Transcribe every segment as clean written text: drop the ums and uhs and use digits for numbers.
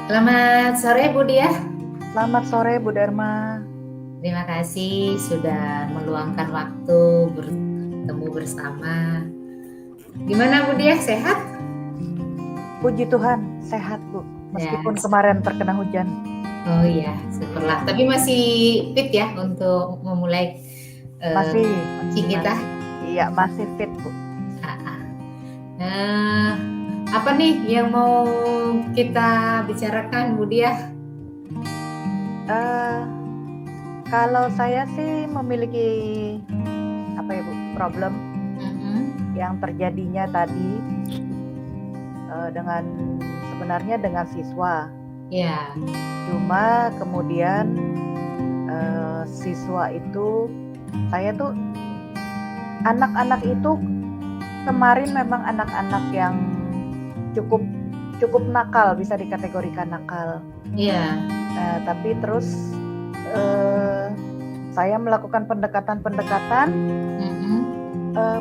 Selamat sore Bu Diah. Selamat sore Bu Dharma. Terima kasih sudah meluangkan waktu bertemu bersama. Gimana Bu Diah, sehat? Puji Tuhan, sehat Bu. Meskipun Ya. kemarin terkena hujan. Oh iya, syukurlah. Tapi masih fit ya untuk memulai Masih kita. Iya, masih fit Bu. Apa nih yang mau kita bicarakan Bu Diah? Kalau saya sih memiliki problem yang terjadinya tadi sebenarnya dengan siswa. Ya. Cuma kemudian siswa itu, saya tuh anak-anak itu kemarin memang anak-anak yang cukup nakal, bisa dikategorikan nakal. Iya. Tapi terus saya melakukan pendekatan.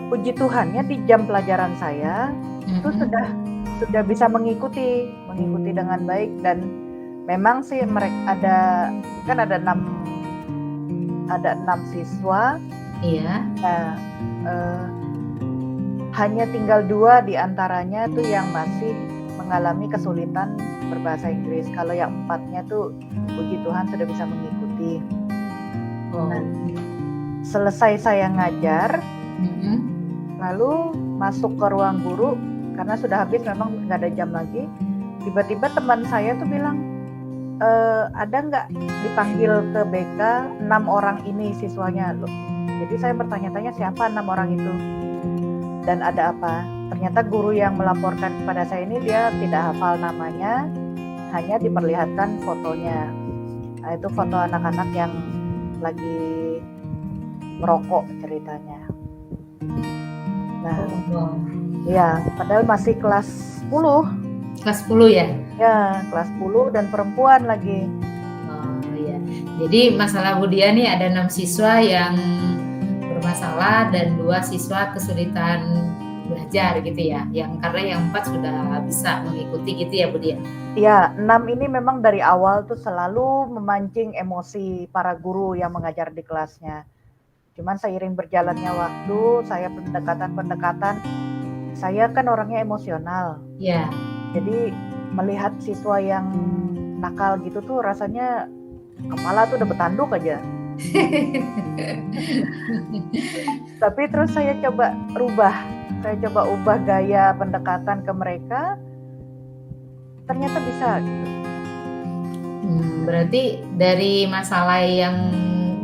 Puji Tuhannya di jam pelajaran saya itu sudah bisa mengikuti dengan baik, dan memang sih mereka ada 6 siswa. Iya. Hanya tinggal 2 diantaranya tuh yang masih mengalami kesulitan berbahasa Inggris. Kalau yang 4-nya tuh puji Tuhan sudah bisa mengikuti. Nah, selesai saya ngajar, lalu masuk ke ruang guru karena sudah habis, memang nggak ada jam lagi. Tiba-tiba teman saya tuh bilang, ada nggak dipanggil ke BK 6 orang ini siswanya loh. Jadi saya bertanya-tanya siapa 6 orang itu dan ada apa. Ternyata guru yang melaporkan kepada saya ini dia tidak hafal namanya, hanya diperlihatkan fotonya. Nah, itu foto anak-anak yang lagi merokok ceritanya. Nah, ya, padahal masih kelas 10. Kelas 10 ya? Ya, kelas 10 dan perempuan lagi. Oh iya. Jadi masalah Bu Diah nih ada 6 siswa yang bermasalah dan 2 siswa kesulitan belajar gitu ya. Karena yang 4 sudah bisa mengikuti gitu ya Bu Diah. Ya, 6 ini memang dari awal tuh selalu memancing emosi para guru yang mengajar di kelasnya. Cuman seiring berjalannya waktu, saya pendekatan, saya kan orangnya emosional. Ya. Jadi melihat siswa yang nakal gitu tuh rasanya kepala tuh udah bertanduk aja. Tapi terus saya coba ubah gaya pendekatan ke mereka, ternyata bisa gitu. Berarti dari masalah yang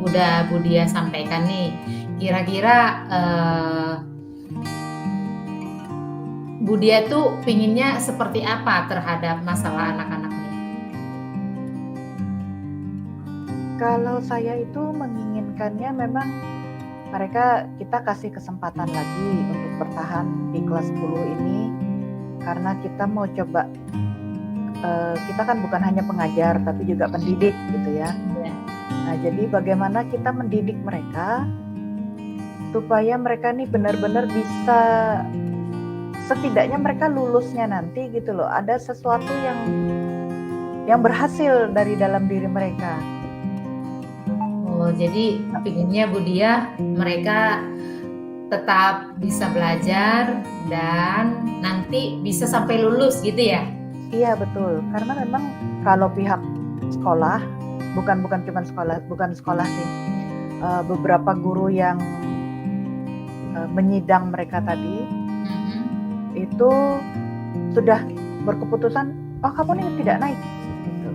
udah Bu Diah sampaikan nih, kira-kira Bu Diah tuh pinginnya seperti apa terhadap masalah anak-anaknya? Kalau saya itu menginginkannya memang kita kasih kesempatan lagi untuk bertahan di kelas 10 ini, karena kita mau coba, kita kan bukan hanya pengajar tapi juga pendidik gitu ya. Nah, jadi bagaimana kita mendidik mereka supaya mereka nih benar-benar bisa, setidaknya mereka lulusnya nanti gitu loh, ada sesuatu yang berhasil dari dalam diri mereka. Oh, jadi pinginnya Bu Diah mereka tetap bisa belajar dan nanti bisa sampai lulus gitu ya? Iya betul, karena memang kalau pihak sekolah, bukan sekolah sih, beberapa guru yang menyidang mereka tadi, itu sudah berkeputusan, kamu nih tidak naik gitu.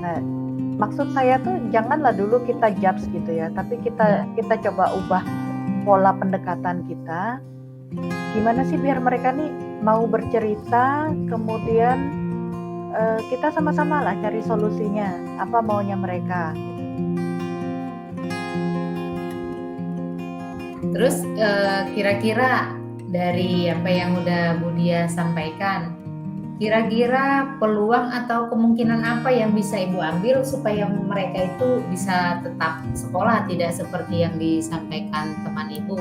Nah, maksud saya tuh janganlah dulu kita judge gitu ya, tapi kita coba ubah pola pendekatan kita. Gimana sih biar mereka nih mau bercerita, kemudian kita sama-sama lah cari solusinya, apa maunya mereka. Terus kira-kira dari apa yang udah Bu Diah sampaikan, kira-kira peluang atau kemungkinan apa yang bisa Ibu ambil supaya mereka itu bisa tetap sekolah, tidak seperti yang disampaikan teman Ibu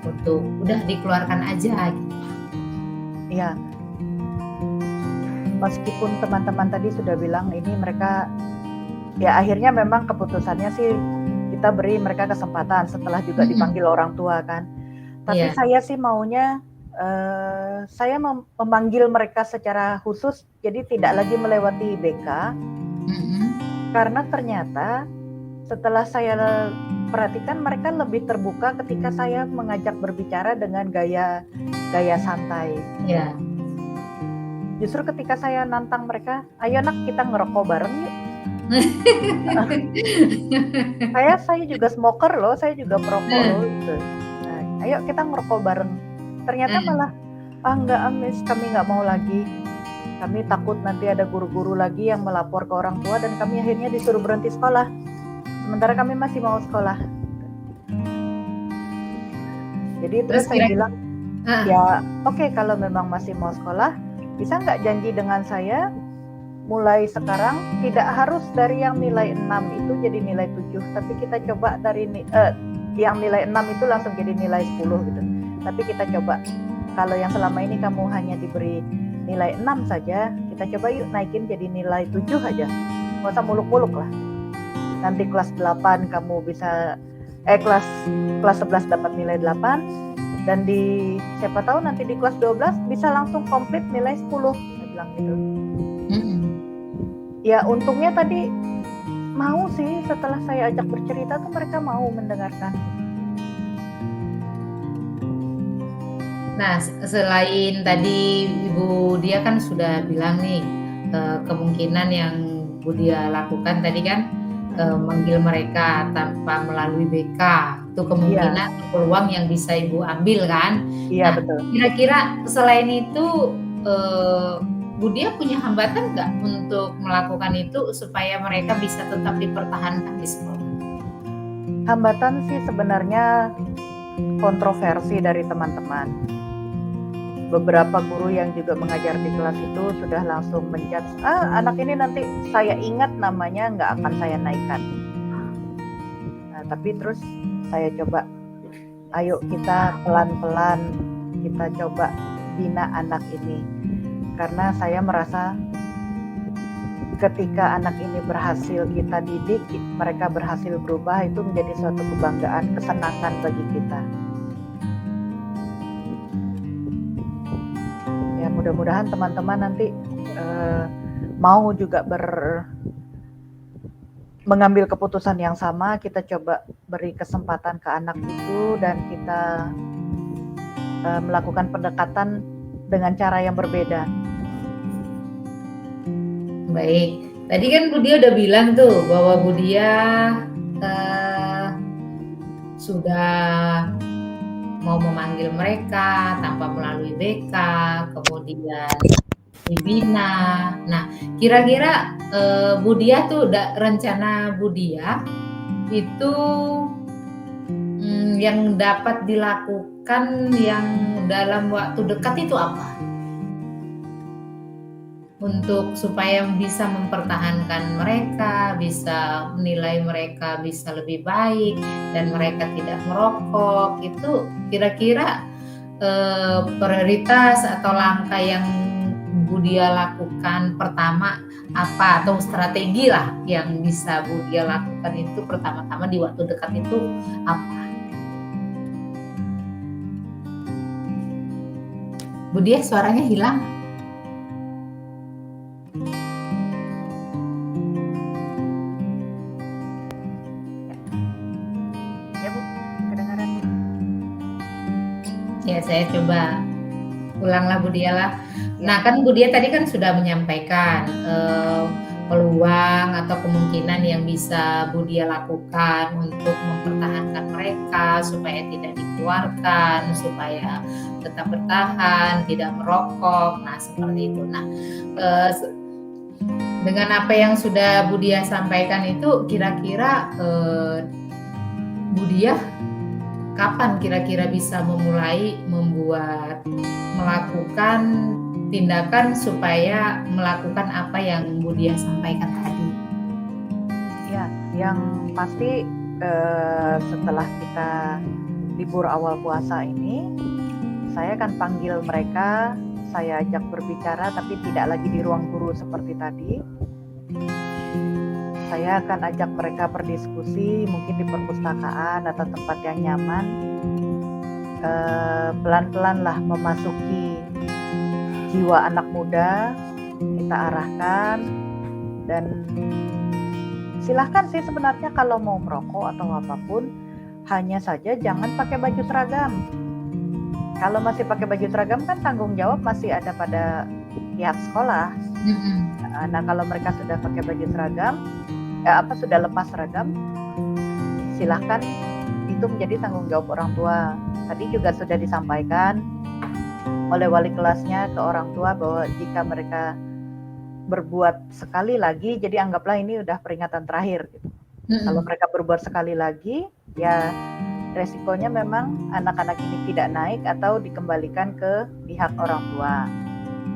untuk udah dikeluarkan aja gitu? Ya, meskipun teman-teman tadi sudah bilang ini mereka, ya akhirnya memang keputusannya sih kita beri mereka kesempatan setelah juga dipanggil orang tua kan. Tapi saya sih maunya saya memanggil mereka secara khusus, jadi tidak lagi melewati BK, karena ternyata setelah saya perhatikan mereka lebih terbuka ketika saya mengajak berbicara dengan gaya santai. Justru ketika saya nantang mereka, ayo nak kita ngerokok bareng yuk. saya juga smoker loh, saya juga perokok loh gitu. Nah, ayo kita ngerokok bareng. Ternyata malah enggak Miss, kami nggak mau lagi. Kami takut nanti ada guru-guru lagi yang melapor ke orang tua dan kami akhirnya disuruh berhenti sekolah. Sementara kami masih mau sekolah. Jadi terus saya bilang, ya oke, kalau memang masih mau sekolah, bisa nggak janji dengan saya mulai sekarang tidak harus dari yang nilai 6 itu jadi nilai 7, tapi kita coba dari yang nilai 6 itu langsung jadi nilai 10 gitu. Tapi kita coba, kalau yang selama ini kamu hanya diberi nilai 6 saja, kita coba yuk naikin jadi nilai 7 aja. Nggak usah muluk-muluk lah. Nanti kelas 8 kamu bisa kelas 11 dapat nilai 8, dan di siapa tahu nanti di kelas 12 bisa langsung komplit nilai 10. Saya bilang gitu. Ya untungnya tadi mau sih, setelah saya ajak bercerita tuh mereka mau mendengarkan. Nah, selain tadi Ibu Dia kan sudah bilang nih, kemungkinan yang Bu Dia lakukan tadi kan manggil mereka tanpa melalui BK, itu kemungkinan peluang yang bisa Ibu ambil kan? Iya, betul. Kira-kira selain itu Bu Dia punya hambatan nggak untuk melakukan itu supaya mereka bisa tetap dipertahankan di sekolah? Hambatan sih sebenarnya kontroversi dari teman-teman. Beberapa guru yang juga mengajar di kelas itu sudah langsung menjudge, anak ini nanti saya ingat namanya nggak akan saya naikkan. Nah, tapi terus saya coba, ayo kita pelan-pelan kita coba bina anak ini, karena saya merasa ketika anak ini berhasil kita didik, mereka berhasil berubah, itu menjadi suatu kebanggaan, kesenangan bagi kita. Ya mudah-mudahan teman-teman nanti mau juga mengambil keputusan yang sama. Kita coba beri kesempatan ke anak itu dan kita melakukan pendekatan dengan cara yang berbeda. Baik, tadi kan Bu Dia udah bilang tuh bahwa Bu Dia sudah mau memanggil mereka tanpa melalui BK, kemudian dibina. Nah, kira-kira Bu Dia tuh rencana Bu Dia itu yang dapat dilakukan yang dalam waktu dekat itu apa? Untuk supaya bisa mempertahankan mereka, bisa menilai mereka bisa lebih baik dan mereka tidak merokok, itu kira-kira prioritas atau langkah yang Bu Dia lakukan pertama apa, atau strategi lah yang bisa Bu Dia lakukan itu pertama-tama di waktu dekat itu apa? Bu Dia suaranya hilang. Ya, saya coba ulanglah Bu Dia lah. Nah, kan Bu Dia tadi kan sudah menyampaikan peluang atau kemungkinan yang bisa Bu Dia lakukan untuk mempertahankan mereka supaya tidak dikeluarkan, supaya tetap bertahan, tidak merokok. Nah, seperti itu. Nah, dengan apa yang sudah Bu Dia sampaikan itu, kira-kira Bu Dia kapan kira-kira bisa memulai melakukan tindakan supaya melakukan apa yang Bu Dia sampaikan tadi? Ya, yang pasti setelah kita libur awal puasa ini, saya akan panggil mereka saya ajak berbicara, tapi tidak lagi di ruang guru seperti tadi. Saya akan ajak mereka berdiskusi, mungkin di perpustakaan atau tempat yang nyaman. Pelan-pelan lah memasuki jiwa anak muda, kita arahkan, dan silahkan sih sebenarnya kalau mau merokok atau apapun, hanya saja jangan pakai baju seragam. Kalau masih pakai baju seragam kan tanggung jawab masih ada pada pihak sekolah. Nah kalau mereka sudah pakai baju seragam, sudah lepas seragam, silahkan itu menjadi tanggung jawab orang tua. Tadi juga sudah disampaikan oleh wali kelasnya ke orang tua bahwa jika mereka berbuat sekali lagi, jadi anggaplah ini udah peringatan terakhir gitu. Kalau mereka berbuat sekali lagi, ya resikonya memang anak-anak ini tidak naik atau dikembalikan ke pihak orang tua.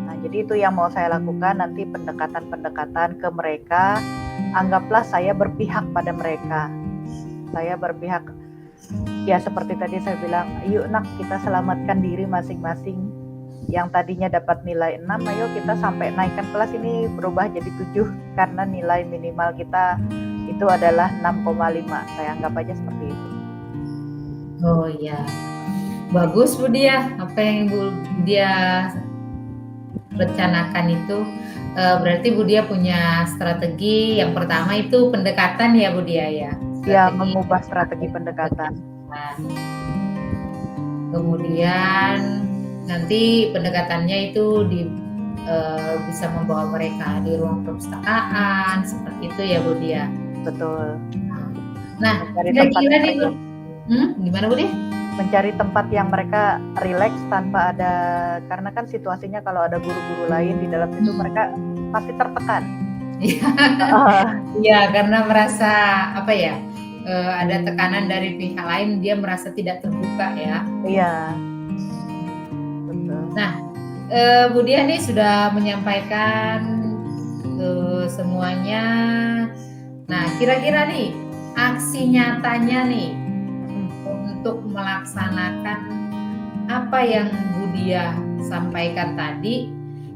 Nah, jadi itu yang mau saya lakukan nanti, pendekatan-pendekatan ke mereka. Anggaplah saya berpihak pada mereka. Saya berpihak, ya seperti tadi saya bilang, yuk nak kita selamatkan diri masing-masing. Yang tadinya dapat nilai 6, ayo kita sampai naikkan kelas ini berubah jadi 7, karena nilai minimal kita itu adalah 6,5. Saya anggap aja seperti itu. Oh iya, bagus Bu Dia, apa yang Bu Dia rencanakan itu. Berarti Bu Dia punya strategi. Yang pertama itu pendekatan ya Bu Dia ya. Ya, mengubah strategi pendekatan. Kemudian nanti pendekatannya itu bisa membawa mereka di ruang perpustakaan seperti itu ya Bu Dia. Betul. Nah, kira-kira nih Bu, gimana Bu Dia? Mencari tempat yang mereka rileks tanpa ada, karena kan situasinya kalau ada guru-guru lain di dalam situ mereka pasti tertekan. Iya, karena merasa apa ya, ada tekanan dari pihak lain, dia merasa tidak terbuka ya. Iya. Betul. Nah, Bu Dia nih sudah menyampaikan semuanya. Nah, kira-kira nih aksi nyatanya nih untuk melaksanakan apa yang Bu Dia sampaikan tadi,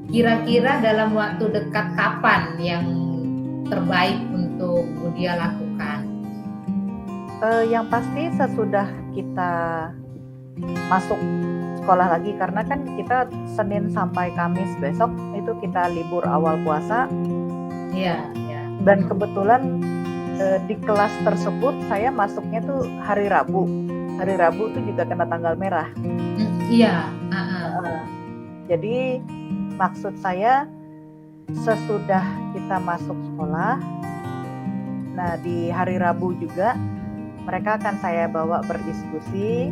kira-kira dalam waktu dekat kapan yang terbaik untuk Bu Dia lakukan? Yang pasti sesudah kita masuk sekolah lagi, karena kan kita Senin sampai Kamis besok itu kita libur awal puasa. Iya. Dan kebetulan di kelas tersebut saya masuknya tuh hari Rabu. Hari Rabu tuh juga kena tanggal merah. Iya. Jadi maksud saya sesudah kita masuk sekolah, nah di hari Rabu juga mereka akan saya bawa berdiskusi.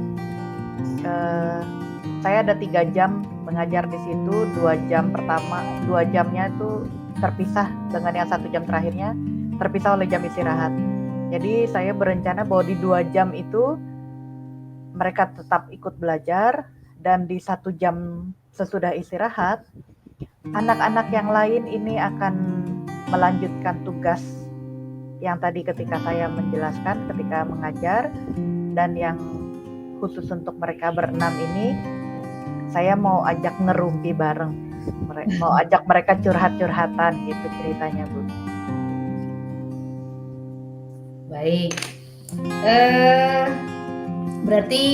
Saya ada 3 jam mengajar di situ, 2 jam pertama, 2 jamnya itu terpisah dengan yang 1 jam terakhirnya terpisah oleh jam istirahat. Jadi saya berencana bahwa di 2 jam itu mereka tetap ikut belajar, dan di 1 jam sesudah istirahat anak-anak yang lain ini akan melanjutkan tugas yang tadi ketika saya menjelaskan ketika mengajar, dan yang khusus untuk mereka berenam ini saya mau ajak ngerumpi bareng, mau ajak mereka curhat-curhatan gitu ceritanya Bu. Baik, berarti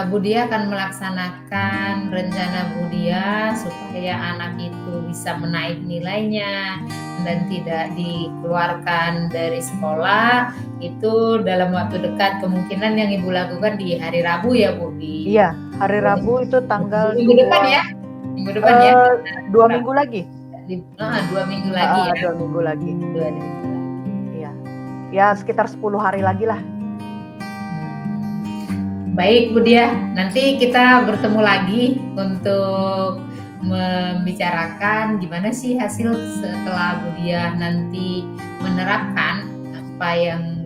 Bu Dia akan melaksanakan rencana Bu Dia supaya anak itu bisa menaik nilainya dan tidak dikeluarkan dari sekolah itu dalam waktu dekat. Kemungkinan yang Ibu lakukan di hari Rabu ya Bu? Iya, hari Rabu itu tanggal minggu depan ya? Minggu depan ya? 2 minggu lagi? 2 minggu lagi ya? 2 minggu lagi. 2 minggu lagi. Ya sekitar 10 hari lagi lah. Baik Bu Dia, nanti kita bertemu lagi untuk membicarakan gimana sih hasil setelah Bu Dia nanti menerapkan apa yang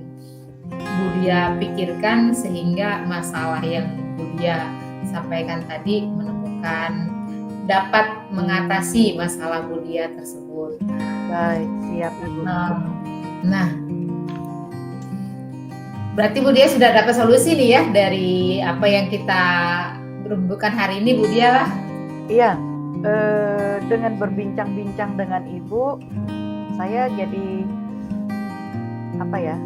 Bu Dia pikirkan, sehingga masalah yang Bu Dia sampaikan tadi dapat mengatasi masalah Bu Dia tersebut. Baik, siap Ibu. Nah, berarti Bu Dia sudah dapat solusi nih ya dari apa yang kita rembukan hari ini Bu Dia lah. Iya, dengan berbincang-bincang dengan Ibu, saya jadi apa ya?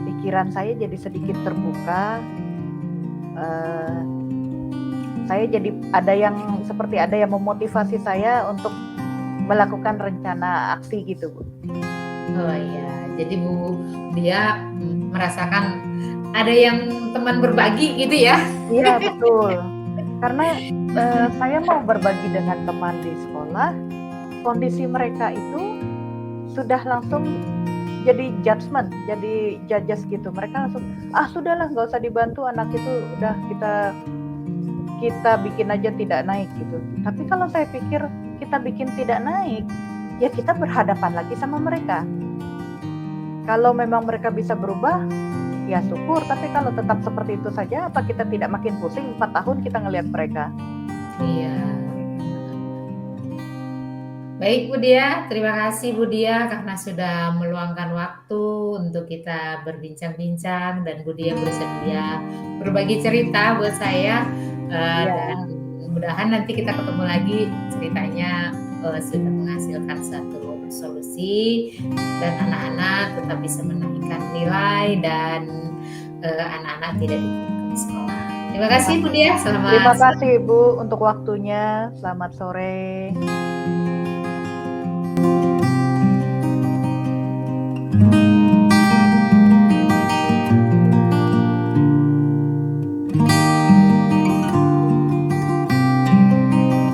Pikiran saya jadi sedikit terbuka. Saya jadi ada yang memotivasi saya untuk melakukan rencana aksi gitu, Bu. Oh iya, jadi Bu dia merasakan ada yang teman berbagi gitu ya? Iya, betul. Karena saya mau berbagi dengan teman di sekolah, kondisi mereka itu sudah langsung jadi judgement, jadi judges gitu. Mereka langsung, sudahlah nggak usah dibantu, anak itu udah kita bikin aja tidak naik gitu. Tapi kalau saya pikir kita bikin tidak naik, ya kita berhadapan lagi sama mereka. Kalau memang mereka bisa berubah, ya syukur. Tapi kalau tetap seperti itu saja, apa kita tidak makin pusing 4 tahun kita ngelihat mereka? Iya. Baik Bu Dia, terima kasih Bu Dia karena sudah meluangkan waktu untuk kita berbincang-bincang dan Bu Dia bersedia berbagi cerita buat saya dan mudah-mudahan nanti kita ketemu lagi ceritanya sudah menghasilkan satu solusi dan anak-anak tetap bisa menaikkan nilai dan anak-anak tidak ditinggalkan di sekolah. Terima kasih Bu Dia, selamat. Terima kasih Ibu untuk waktunya. Selamat sore.